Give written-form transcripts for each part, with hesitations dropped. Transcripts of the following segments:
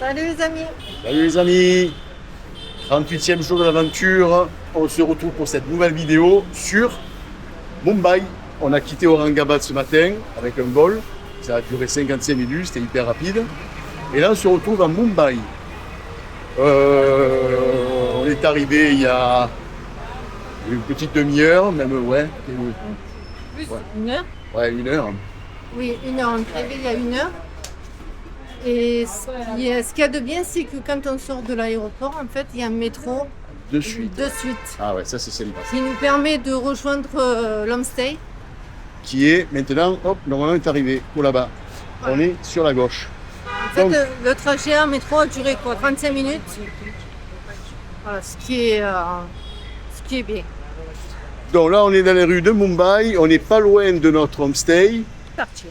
Salut les amis. Salut les amis, 38e jour de l'aventure, on se retrouve pour cette nouvelle vidéo sur Mumbai. On a quitté Aurangabad ce matin avec un vol, ça a duré 55 minutes, c'était hyper rapide. Et là on se retrouve à Mumbai. On est arrivé il y a une petite demi-heure, même ouais. Plus Ouais. une heure. Ouais, une heure. Oui, une heure. On est arrivé il y a une heure. Et ce qu'il y a de bien, c'est que quand on sort de l'aéroport, en fait, il y a un métro De suite. de suite Ah ouais, ça c'est sympa. qui nous permet de rejoindre l'homestay. Qui est maintenant, hop, normalement on est arrivé, là-bas. On est sur la gauche. En fait, Donc- le trajet en métro a duré quoi, 35 minutes. Voilà, ce qui est bien. Donc là, on est dans les rues de Mumbai, on n'est pas loin de notre homestay. Quartier.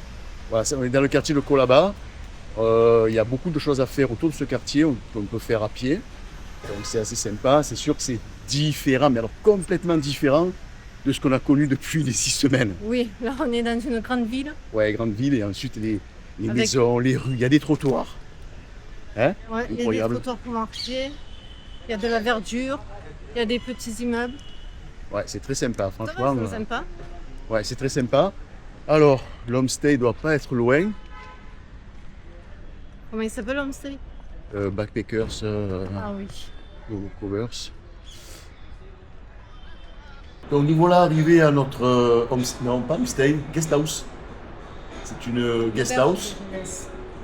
Voilà, on est dans le quartier de Colaba. Il y a beaucoup de choses à faire autour de ce quartier, qu'on peut faire à pied. Donc c'est assez sympa. C'est sûr que c'est différent, mais alors complètement différent de ce qu'on a connu depuis les 6 semaines. Oui, là on est dans une grande ville. Ouais, grande ville, et ensuite les Avec- maisons, les rues, il y a des trottoirs. Hein? Ouais, il y a des Incroyable. trottoirs pour marcher. Il y a de la verdure. Il y a des petits immeubles. Ouais, c'est très sympa, Ça va, franchement. c'est sympa. Ouais, c'est très sympa. Alors, l'homestay doit pas être loin. Comment il s'appelle l'homestay? Backpackers, Ah oui. Covers. Donc nous voilà arrivés à notre non pas homestay, guest house. C'est une guest house,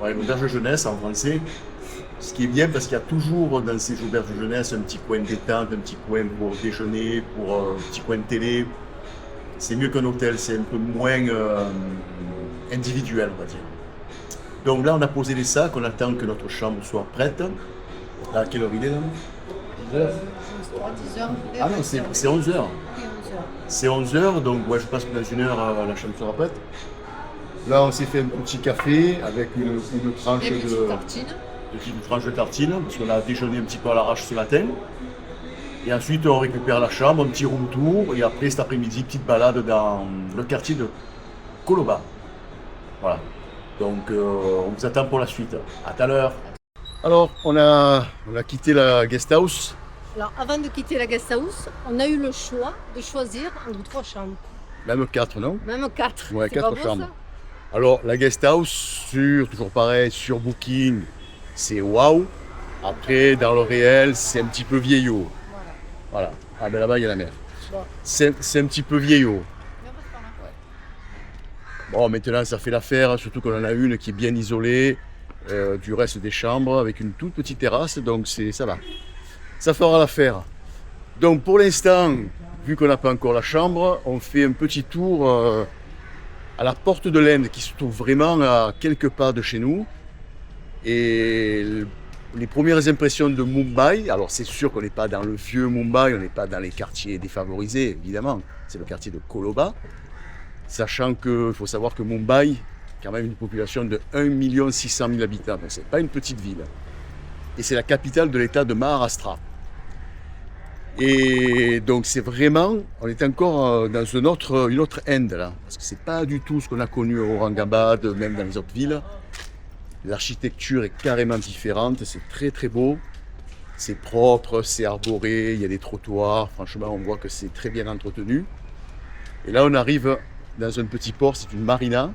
ouais, une auberge de jeunesse en français. Ce qui est bien parce qu'il y a toujours dans ces auberges de jeunesse un petit coin détente, un petit coin pour déjeuner, pour un petit coin de télé. C'est mieux qu'un hôtel, c'est un peu moins individuel, on va dire. Donc là, on a posé les sacs, on attend que notre chambre soit prête. À quelle heure il est là 10 heures. 10 heures. Ah non, c'est 11 heures. C'est 11 heures, donc ouais, je pense que dans une heure, la chambre sera prête. Là, on s'est fait un petit café avec une tranche Des petites de tartines. une tranche de tartine, parce qu'on a déjeuné un petit peu à l'arrache ce matin. Et ensuite, on récupère la chambre, un petit room tour, et après, cet après-midi, petite balade dans le quartier de Colaba. Voilà. Donc, on vous attend pour la suite. À tout à l'heure. Alors, on a quitté la guest house. Alors, avant de quitter la guest house, on a eu le choix de choisir entre 3 chambres. Même 4, non? Même 4. Ouais, C'est 4 pas beau, chambres. ça? Alors, la guest house, toujours pareil, sur Booking, c'est waouh. Après, dans le réel, c'est un petit peu vieillot. Voilà. Ah, ben là-bas, il y a la mer. Bon. C'est un petit peu vieillot. Bon, maintenant, ça fait l'affaire, surtout qu'on en a une qui est bien isolée du reste des chambres, avec une toute petite terrasse, donc ça va. Ça fera l'affaire. Donc, pour l'instant, vu qu'on n'a pas encore la chambre, on fait un petit tour à la porte de l'Inde, qui se trouve vraiment à quelques pas de chez nous. Et les premières impressions de Mumbai, alors c'est sûr qu'on n'est pas dans le vieux Mumbai, on n'est pas dans les quartiers défavorisés, évidemment, c'est le quartier de Colaba, sachant qu'il faut savoir que Mumbai, quand même une population de 1 600 000 habitants, donc c'est pas une petite ville. Et c'est la capitale de l'état de Maharashtra. Et donc c'est vraiment, on est encore dans une autre Inde là, parce que c'est pas du tout ce qu'on a connu à Aurangabad, même dans les autres villes. L'architecture est carrément différente, c'est très très beau, c'est propre, c'est arboré, il y a des trottoirs, franchement on voit que c'est très bien entretenu. Et là on arrive dans un petit port, c'est une marina.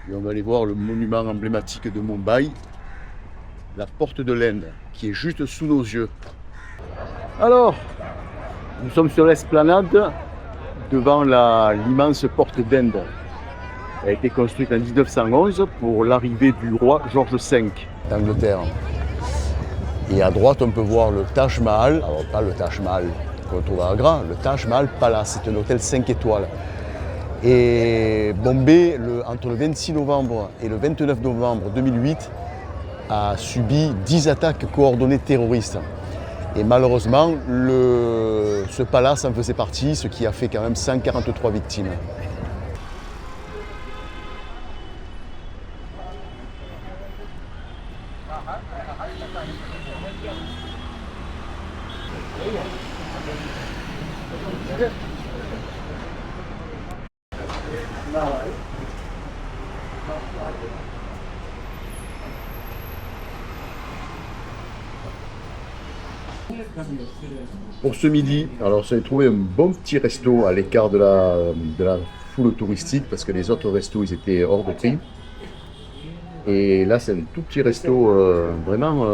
Et on va aller voir le monument emblématique de Mumbai, la porte de l'Inde, qui est juste sous nos yeux. Alors, nous sommes sur l'esplanade devant l'immense porte d'Inde. Elle a été construite en 1911 pour l'arrivée du roi George V d'Angleterre. Et à droite, on peut voir le Taj Mahal, alors pas le Taj Mahal qu'on trouve à Agra, le Taj Mahal Palace, c'est un hôtel 5 étoiles. Et Bombay, entre le 26 novembre et le 29 novembre 2008, a subi 10 attaques coordonnées terroristes. Et malheureusement, ce palace en faisait partie, ce qui a fait quand même 143 victimes. Pour ce midi, alors j'ai trouvé un bon petit resto à l'écart de la foule touristique parce que les autres restos ils étaient hors de prix. Et là c'est un tout petit resto vraiment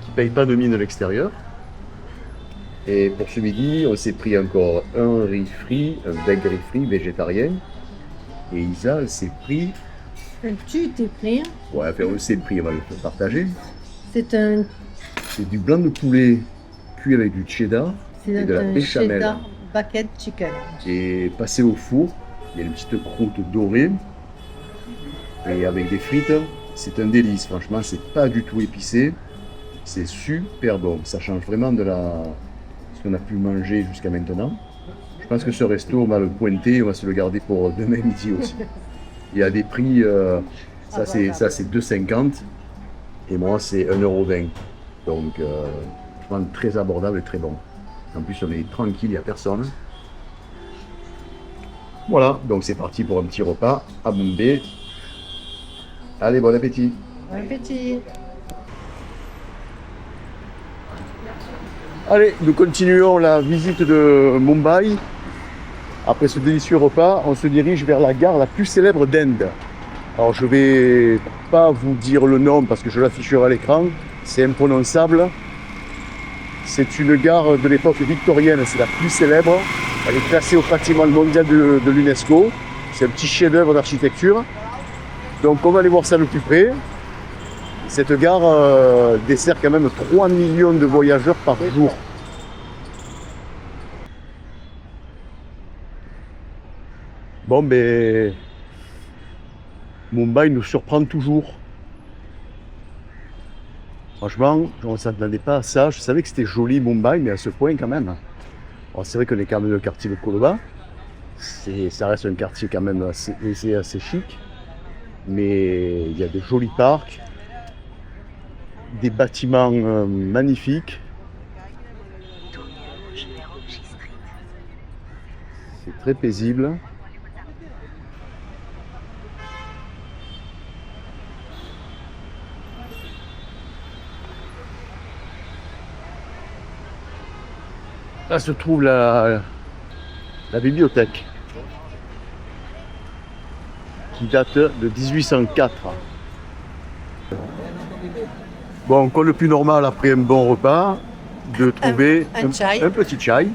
qui paye pas de mine de l'extérieur. Et pour ce midi, on s'est pris encore un riz frit, un bec riz frit végétarien. Et Isa s'est pris. Tu t'es pris. Ouais, enfin, on s'est pris, on va le partager. C'est du blanc de poulet cuit avec du cheddar et de la béchamel. Cheddar bucket chicken. Et passé au four, il y a une petite croûte dorée. Et avec des frites, c'est un délice. Franchement, c'est pas du tout épicé. C'est super bon. Ça change vraiment de ce qu'on a pu manger jusqu'à maintenant. Je pense que ce resto, on va le pointer, on va se le garder pour demain midi aussi. Il y a des prix, ça c'est 2,50 et moi c'est 1,20 €. Donc vraiment très abordable et très bon. En plus on est tranquille, il n'y a personne. Voilà, donc c'est parti pour un petit repas à Bombay. Allez, bon appétit. Bon appétit. Allez, nous continuons la visite de Mumbai. Après ce délicieux repas, on se dirige vers la gare la plus célèbre d'Inde. Alors je ne vais pas vous dire le nom parce que je l'afficherai à l'écran, c'est imprononçable. C'est une gare de l'époque victorienne, c'est la plus célèbre. Elle est classée au patrimoine mondial de l'UNESCO. C'est un petit chef-d'œuvre d'architecture. Donc on va aller voir ça de plus près. Cette gare dessert quand même 3 millions de voyageurs par jour. Bon, ben, Mumbai nous surprend toujours. Franchement, on ne s'attendait pas à ça. Je savais que c'était joli Mumbai, mais à ce point quand même. Bon, c'est vrai qu'on est quand même dans le quartier de Colombo. Ça reste un quartier quand même assez chic. Mais il y a de jolis parcs, des bâtiments magnifiques. C'est très paisible. Là se trouve la bibliothèque qui date de 1804. Bon, quoi le plus normal après un bon repas, de trouver un petit chai.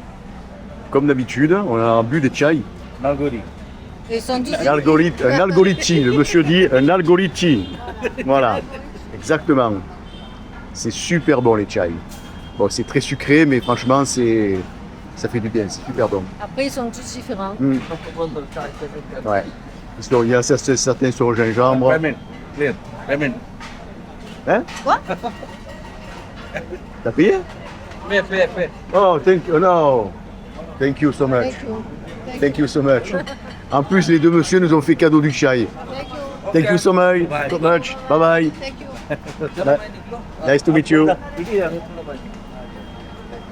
Comme d'habitude, on a bu des chai. Un algoriti, le monsieur dit un algoriti. Voilà, exactement. C'est super bon les chai. Bon, c'est très sucré, mais franchement, ça fait du bien, c'est super bon. Après, ils sont tous différents. Ouais. Il y a certains sur le gingembre. Hein? Quoi? T'as payé? Oh, thank you. No. Thank you so much. Thank you so much. En plus, les deux messieurs nous ont fait cadeau du chai. Thank you so much. Bye bye. Thank you. Nice to meet you.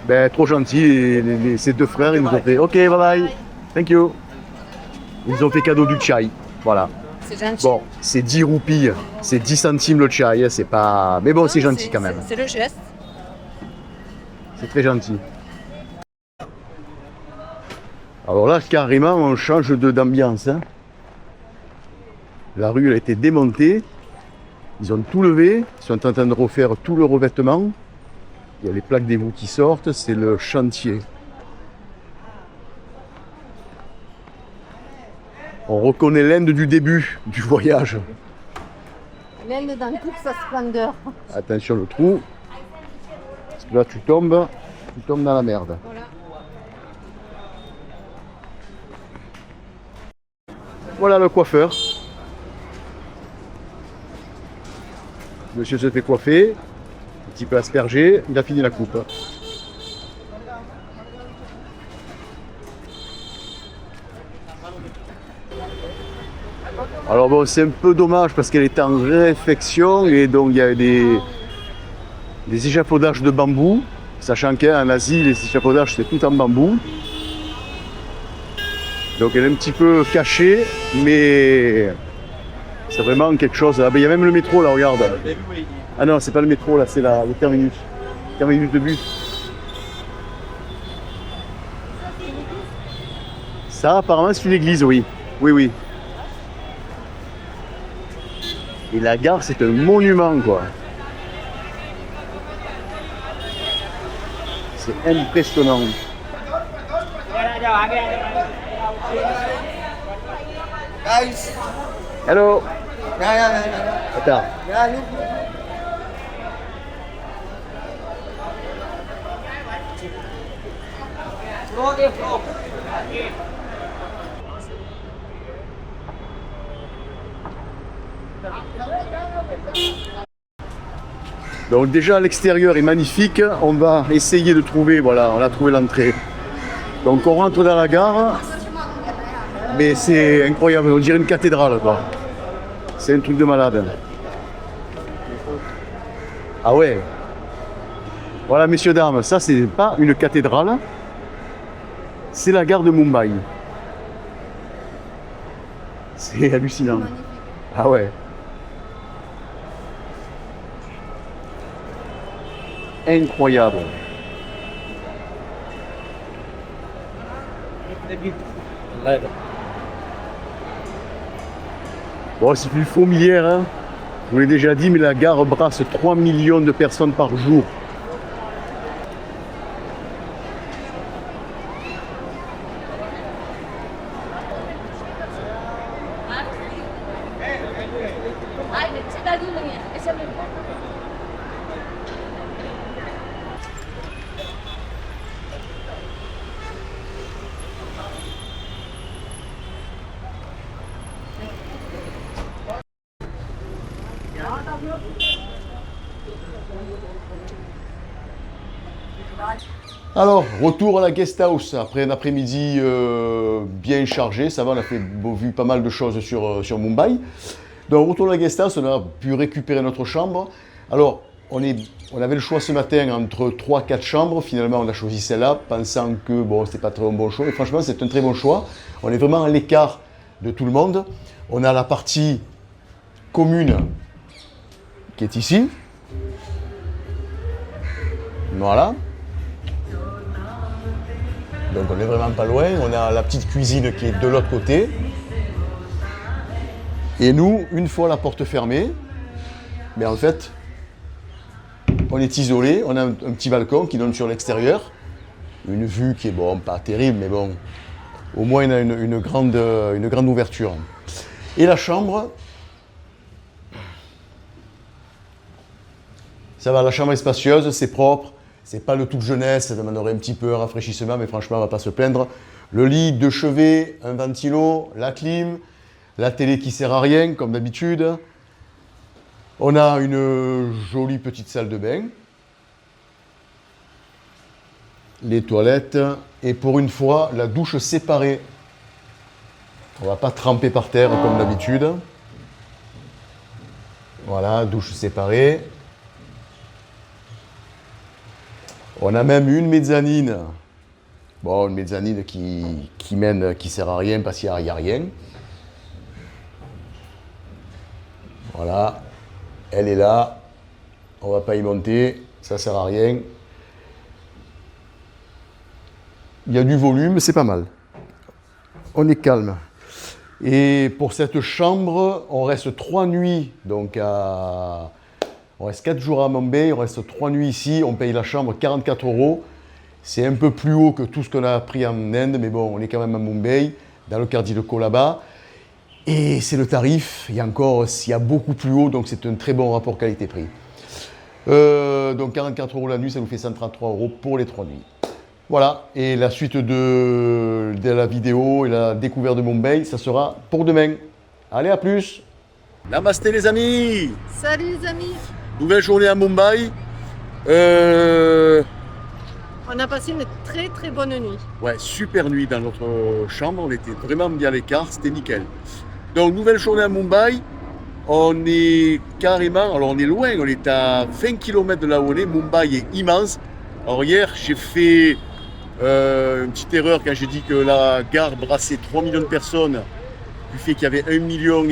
Ben, trop gentil, ces deux frères, ils nous ont fait OK, bye bye, thank you. Ils nous ont fait cadeau du chai, voilà. C'est gentil. Bon, c'est 10 roupies, c'est 10 centimes le chai, c'est pas... Mais bon, c'est gentil quand même. C'est le geste. C'est très gentil. Alors là, carrément, on change d'ambiance. Hein. La rue, elle a été démontée. Ils ont tout levé, ils sont en train de refaire tout le revêtement. Il y a les plaques d'égout qui sortent, c'est le chantier. On reconnaît l'Inde du début du voyage. L'Inde dans toute sa splendeur. Attention le trou, parce que là tu tombes dans la merde. Voilà. Voilà le coiffeur. Monsieur se fait coiffer. Un petit peu aspergé, il a fini la coupe. Alors bon, c'est un peu dommage parce qu'elle est en réfection et donc il y a des échafaudages de bambou, sachant qu'en Asie, les échafaudages c'est tout en bambou. Donc elle est un petit peu cachée, mais c'est vraiment quelque chose. Ah ben, il y a même le métro là, regarde. Ah non, c'est pas le métro là, c'est le terminus. Terminus de bus. Ça, apparemment, c'est une église, oui. Oui, oui. Et la gare, c'est un monument, quoi. C'est impressionnant. Hello. Attends. Donc déjà l'extérieur est magnifique, on va essayer de trouver, voilà, on a trouvé l'entrée. Donc on rentre dans la gare, mais c'est incroyable, on dirait une cathédrale quoi. C'est un truc de malade. Ah ouais. Voilà messieurs dames, ça c'est pas une cathédrale, c'est la gare de Mumbai. C'est hallucinant. Ah ouais. Incroyable. Bon, c'est plus fourmilière, hein. Je vous l'ai déjà dit, mais la gare brasse 3 millions de personnes par jour. Alors, retour à la guest house après un après-midi bien chargé. Ça va, on a vu pas mal de choses sur Mumbai. Donc, retour à la guest house, on a pu récupérer notre chambre. Alors, on avait le choix ce matin entre 3-4 chambres. Finalement, on a choisi celle-là, pensant que bon, c'était pas très bon choix. Et franchement, c'est un très bon choix. On est vraiment à l'écart de tout le monde. On a la partie commune qui est ici. Voilà. Donc on n'est vraiment pas loin, on a la petite cuisine qui est de l'autre côté. Et nous, une fois la porte fermée, mais en fait, on est isolé, on a un petit balcon qui donne sur l'extérieur. Une vue qui est bon, pas terrible, mais bon, au moins on a une grande ouverture. Et la chambre, ça va, la chambre est spacieuse, c'est propre. C'est pas le tout de jeunesse, ça demanderait un petit peu un rafraîchissement, mais franchement, on va pas se plaindre. Le lit, 2 chevets, un ventilo, la clim, la télé qui sert à rien, comme d'habitude. On a une jolie petite salle de bain. Les toilettes. Et pour une fois, la douche séparée. On va pas tremper par terre comme d'habitude. Voilà, douche séparée. On a même une mezzanine. Bon, une mezzanine qui sert à rien parce qu'il n'y a rien. Voilà. Elle est là. On ne va pas y monter. Ça ne sert à rien. Il y a du volume, c'est pas mal. On est calme. Et pour cette chambre, on reste 3 nuits. Donc on reste 4 jours à Mumbai, on reste 3 nuits ici, on paye la chambre 44 €. C'est un peu plus haut que tout ce qu'on a pris en Inde, mais bon, on est quand même à Mumbai, dans le quartier de Colaba. Et c'est le tarif, il y a beaucoup plus haut, donc c'est un très bon rapport qualité-prix. Donc 44 € la nuit, ça nous fait 133 € pour les 3 nuits. Voilà, et la suite de la vidéo et la découverte de Mumbai, ça sera pour demain. Allez, à plus. Namasté les amis. Salut les amis. Nouvelle journée à Mumbai. On a passé une très très bonne nuit. Ouais, super nuit dans notre chambre. On était vraiment bien à l'écart, c'était nickel. Donc, nouvelle journée à Mumbai. On est carrément, alors on est loin, on est à 20 km de là où on est. Mumbai est immense. Alors hier, j'ai fait une petite erreur quand j'ai dit que la gare brassait 3 millions de personnes. Du fait qu'il y avait 1,5 million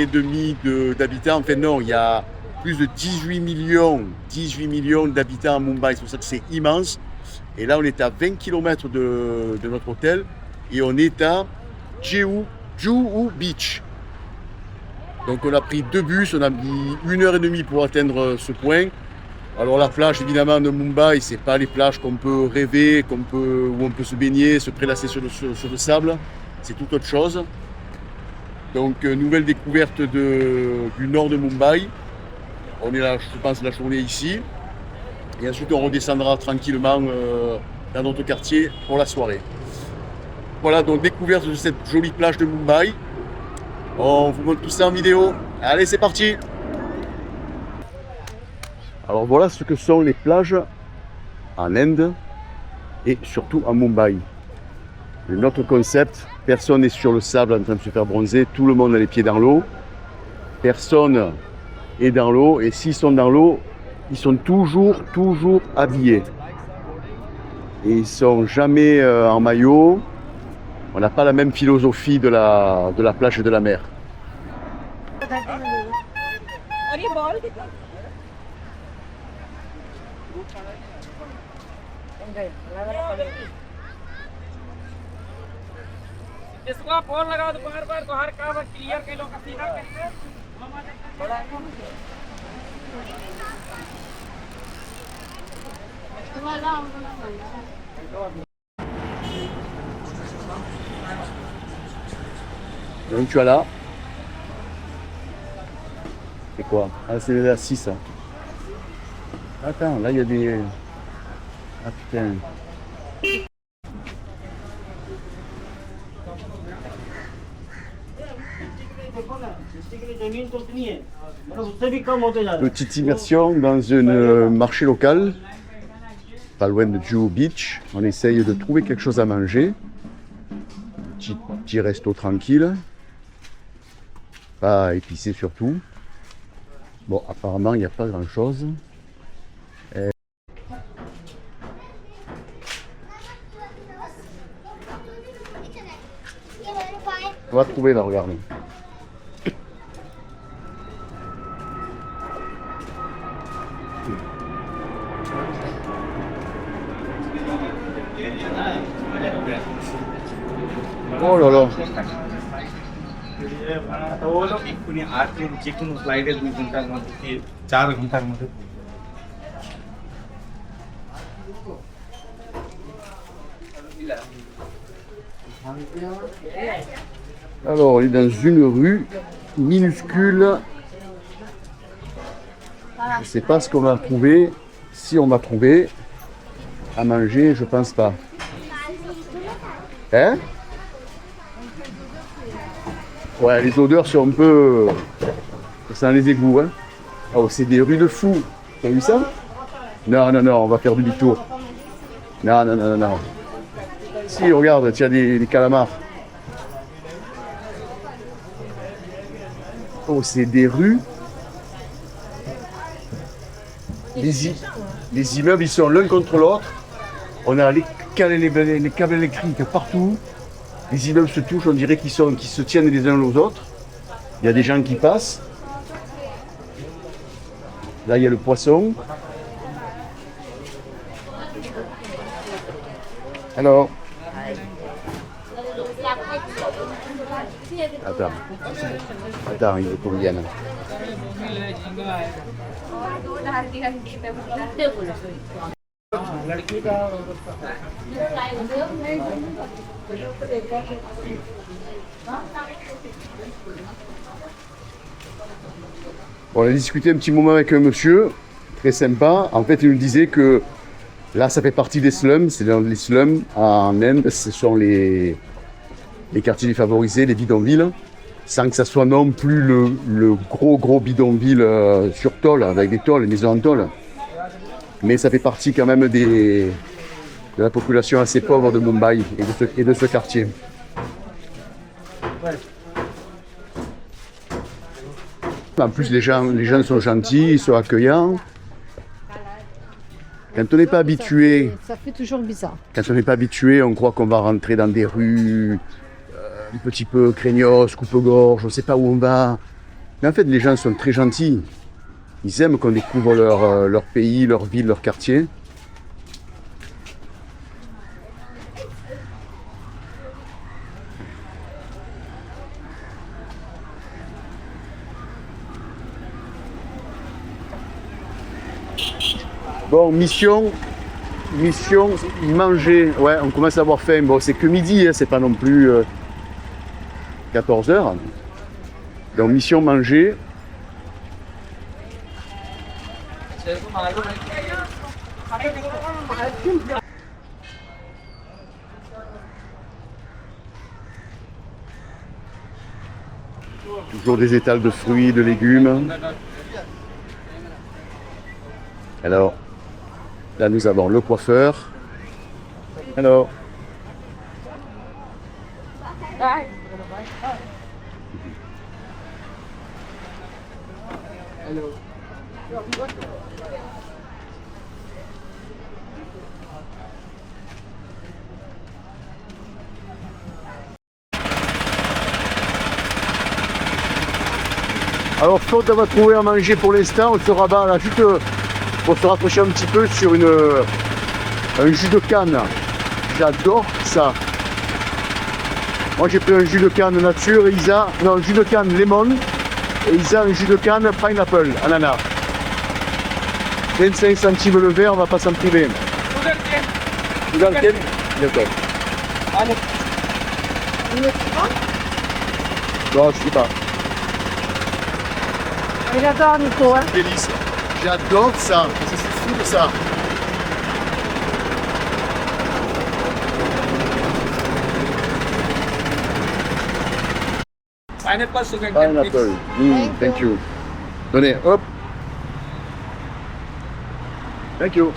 d'habitants. En fait, non, il y a plus de 18 millions d'habitants à Mumbai, c'est pour ça que c'est immense. Et là, on est à 20 km de notre hôtel et on est à Juhu Beach. Donc on a pris 2 bus, on a mis 1h30 pour atteindre ce point. Alors la plage évidemment de Mumbai, c'est pas les plages qu'on peut rêver, où on peut se baigner, se prélasser sur le sable. C'est tout autre chose. Donc nouvelle découverte du nord de Mumbai. On est là, je pense, la journée ici. Et ensuite on redescendra tranquillement dans notre quartier pour la soirée. Voilà, donc découverte de cette jolie plage de Mumbai. On vous montre tout ça en vidéo. Allez, c'est parti! Alors voilà ce que sont les plages en Inde et surtout à Mumbai. Notre concept, personne n'est sur le sable en train de se faire bronzer, tout le monde a les pieds dans l'eau. Personne est dans l'eau et s'ils sont dans l'eau, ils sont toujours habillés. Et ils ne sont jamais en maillot. On n'a pas la même philosophie de la plage et de la mer. इसको आप फोन लगाओ तो बार तो हर काम क्लियर के लोग सीधा करेंगे। Donc tu as là. C'est quoi? Ah, c'est la 6. Hein. Attends, là il y a des. Ah putain. Petite immersion dans un marché local, pas loin de Juhu Beach. On essaye de trouver quelque chose à manger. Petit resto tranquille. Pas épicé surtout. Bon, apparemment, il n'y a pas grand chose. On va trouver là, regardez. Oh là là. Alors, on est dans une rue minuscule. Je ne sais pas ce qu'on va trouver. Si on va trouver à manger, je pense pas. Hein? Ouais, les odeurs sont un peu... Ça sent les égouts, hein. Oh, c'est des rues de fous. T'as vu ça? Non, non, non, on va faire du demi-tour. Non, non, non, non, non. Si, regarde, tu as des calamars. Oh, c'est des rues. Les immeubles, ils sont l'un contre l'autre. On a les câbles électriques partout. Les immeubles se touchent, on dirait qu'ils se tiennent les uns aux autres. Il y a des gens qui passent. Là, il y a le poisson. Alors. Attends, il faut qu'on vienne. On a discuté un petit moment avec un monsieur, très sympa. En fait, il nous disait que là, ça fait partie des slums. C'est dans les slums en Inde. Ce sont les quartiers défavorisés, les bidonvilles. Sans que ça soit non plus le gros bidonville sur tôle, avec des tôles, des maisons en tôle. Mais ça fait partie quand même de la population assez pauvre de Mumbai et de ce quartier. En plus, les gens sont gentils, ils sont accueillants. Quand on n'est pas habitué, Ça fait toujours bizarre. quand on n'est pas habitué, on croit qu'on va rentrer dans des rues un petit peu craignos, coupe-gorge, on ne sait pas où on va. Mais en fait, les gens sont très gentils. Ils aiment qu'on découvre leur pays, leur ville, leur quartier. Bon, mission, manger. Ouais, on commence à avoir faim. Bon, c'est que midi, hein, c'est pas non plus 14 h. Donc, mission manger. Toujours des étals de fruits, de légumes. Alors, là nous avons le coiffeur. Alors. Alors, faute d'avoir trouvé à manger pour l'instant, on se rabat là juste pour se rafraîchir un petit peu sur un jus de canne. J'adore ça. Moi j'ai pris un jus de canne nature et Isa, non, un jus de canne lemon et Isa un jus de canne pineapple, ananas. 25 centimes le verre, on va pas s'en priver. Vous en quel? D'accord. Non, je sais pas. Il adore Nico, hein. Délice. J'adore ça. C'est fou de ça. Pineapple sugar cane Pineapple. please. Thank you. Donnez, hop. Thank you.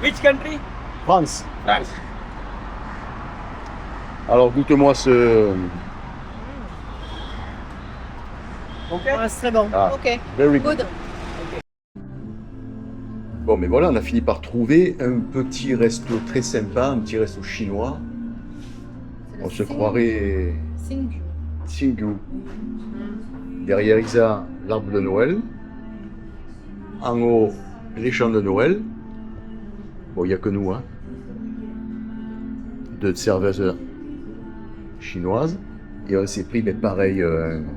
Which country? France. France. Alors goûte-moi ce. Okay. Ouais, c'est très bon. Ah. Ok. Very good. Good. Bon, mais voilà, on a fini par trouver un petit resto très sympa, un petit resto chinois. On se croirait Singu. Xingu. Derrière Isa, l'arbre de Noël. En haut, les chants de Noël. Bon, il n'y a que nous, hein. Deux serveuses chinoises. Et on s'est pris, mais pareil,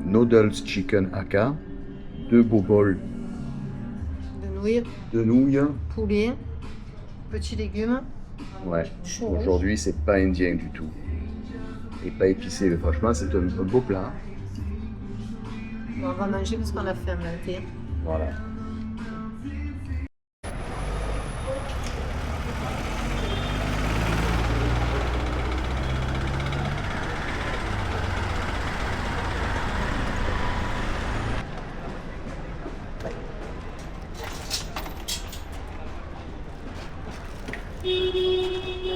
noodles chicken haka, 2 beaux bols De nouilles, de nouilles. poulet, petits légumes. Ouais, Chaud. aujourd'hui, c'est pas indien du tout. Et pas épicé, mais franchement, c'est un beau plat. Bon, on va manger parce qu'on a fait un thé. Voilà.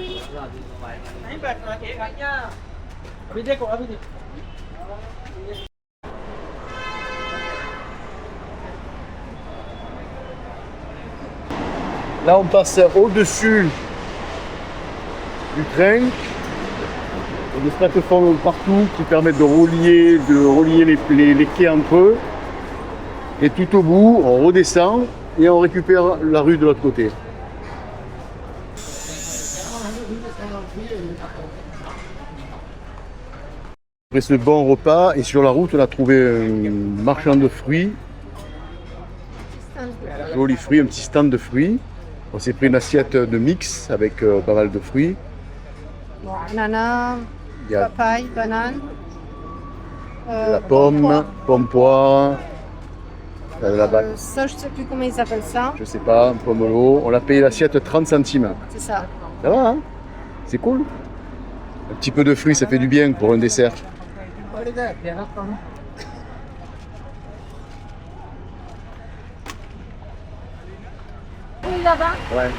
नहीं बैठना ठीक है क्या अभी देखो अभी देखो Là, on passe au-dessus du train. Il y a des plateformes partout qui permettent de relier les quais entre eux. Et tout au bout, on redescend et on récupère la rue de l'autre côté. Après ce bon repas, et sur la route, on a trouvé un marchand de fruits. Joli fruits, un petit stand de fruits. On s'est pris une assiette de mix avec pas mal de fruits. Bon, ananas, Il y a papaye, banane. de la pomme, pomme poire, la bague, Ça, je sais plus comment ils appellent ça. je sais pas, pomelo. On a payé l'assiette 30 centimes. C'est ça. Ça va, hein? C'est cool. Un petit peu de fruits, ça fait du bien pour un dessert. Oui, là-bas. Ouais.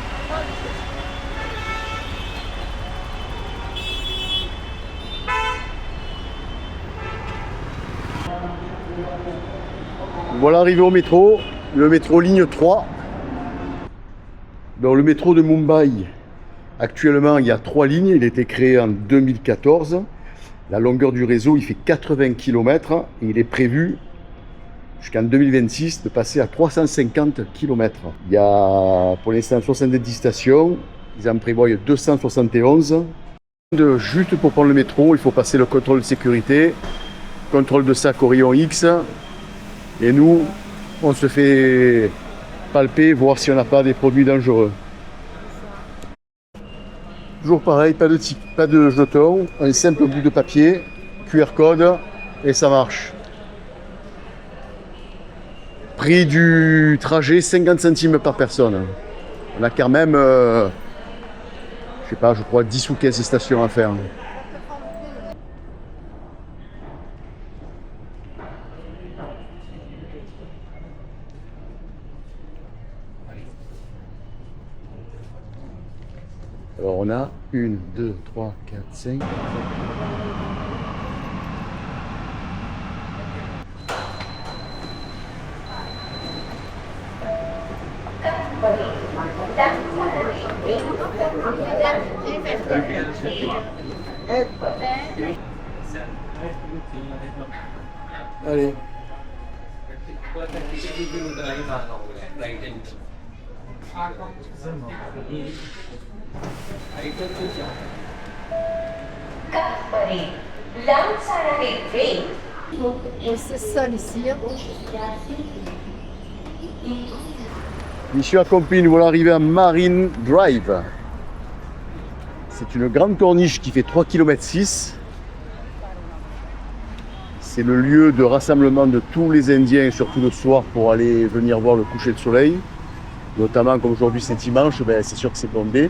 Voilà arrivé au métro, le métro ligne 3. Dans le métro de Mumbai, actuellement il y a 3 lignes, il a été créé en 2014. La longueur du réseau il fait 80 km et il est prévu jusqu'en 2026 de passer à 350 km. Il y a pour l'instant 70 stations, ils en prévoient 271. Juste pour prendre le métro, il faut passer le contrôle de sécurité, contrôle de sac au rayon X, et nous, on se fait palper, voir si on n'a pas des produits dangereux. Toujours pareil, pas de jetons, un simple bout de papier, QR code, et ça marche. Prix du trajet, 50 centimes par personne. On a quand même, je sais pas, je crois 10 ou 15 stations à faire. Alors on a 1, 2, 3, 4, 5. Allez. C'est ça ici. Mission accomplie, nous voilà arrivés à Marine Drive. C'est une grande corniche qui fait 3,6 km. C'est le lieu de rassemblement de tous les Indiens, surtout le soir, pour aller venir voir le coucher de soleil. Notamment comme aujourd'hui c'est dimanche, ben, c'est sûr que c'est bondé.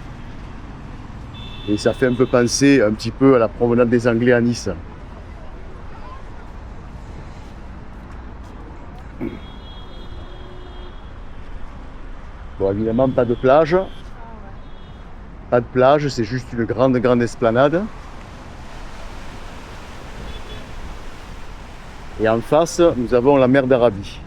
Et ça fait un peu penser un petit peu à la promenade des Anglais à Nice. Bon, évidemment, pas de plage. Pas de plage, c'est juste une grande esplanade. Et en face, nous avons la mer d'Arabie.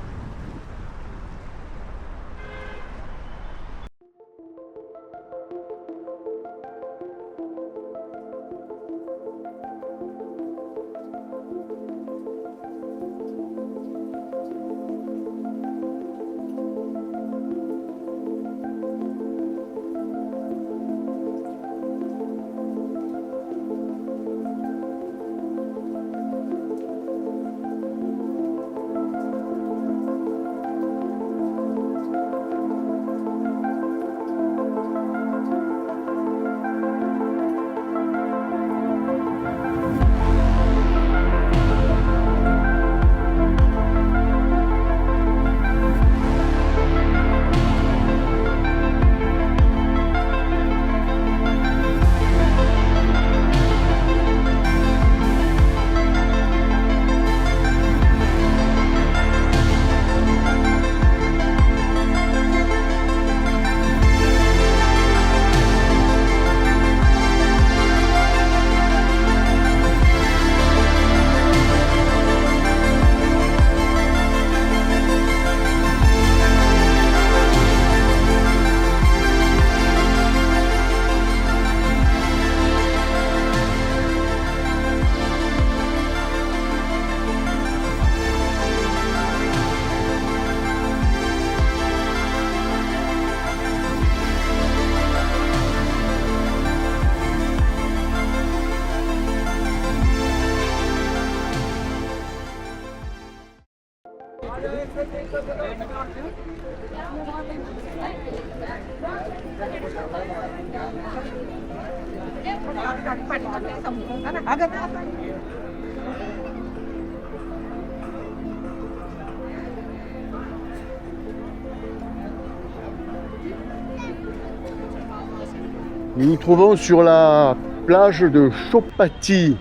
Nous nous trouvons sur la plage de Chopati,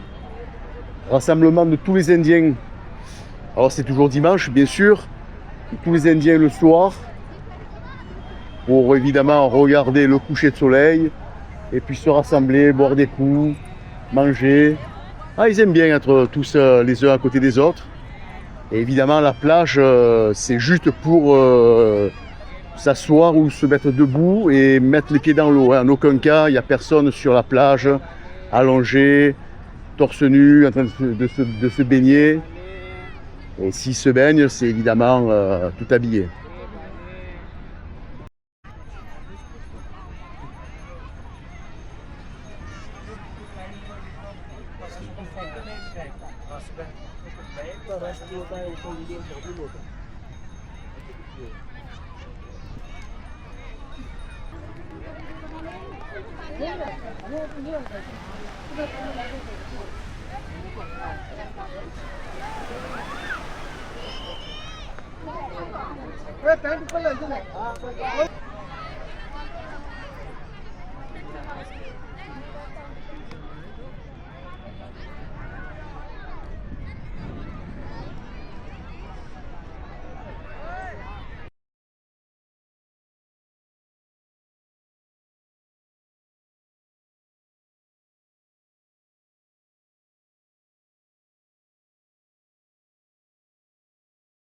rassemblement de tous les Indiens. Alors c'est toujours dimanche bien sûr, tous les Indiens le soir, pour évidemment regarder le coucher de soleil, et puis se rassembler, boire des coups, manger. Ah, ils aiment bien être tous les uns à côté des autres. Et évidemment la plage c'est juste pour s'asseoir ou se mettre debout et mettre les pieds dans l'eau. En aucun cas, il n'y a personne sur la plage, allongé, torse nu, en train de se baigner. Et s'ils se baignent, c'est évidemment tout habillé.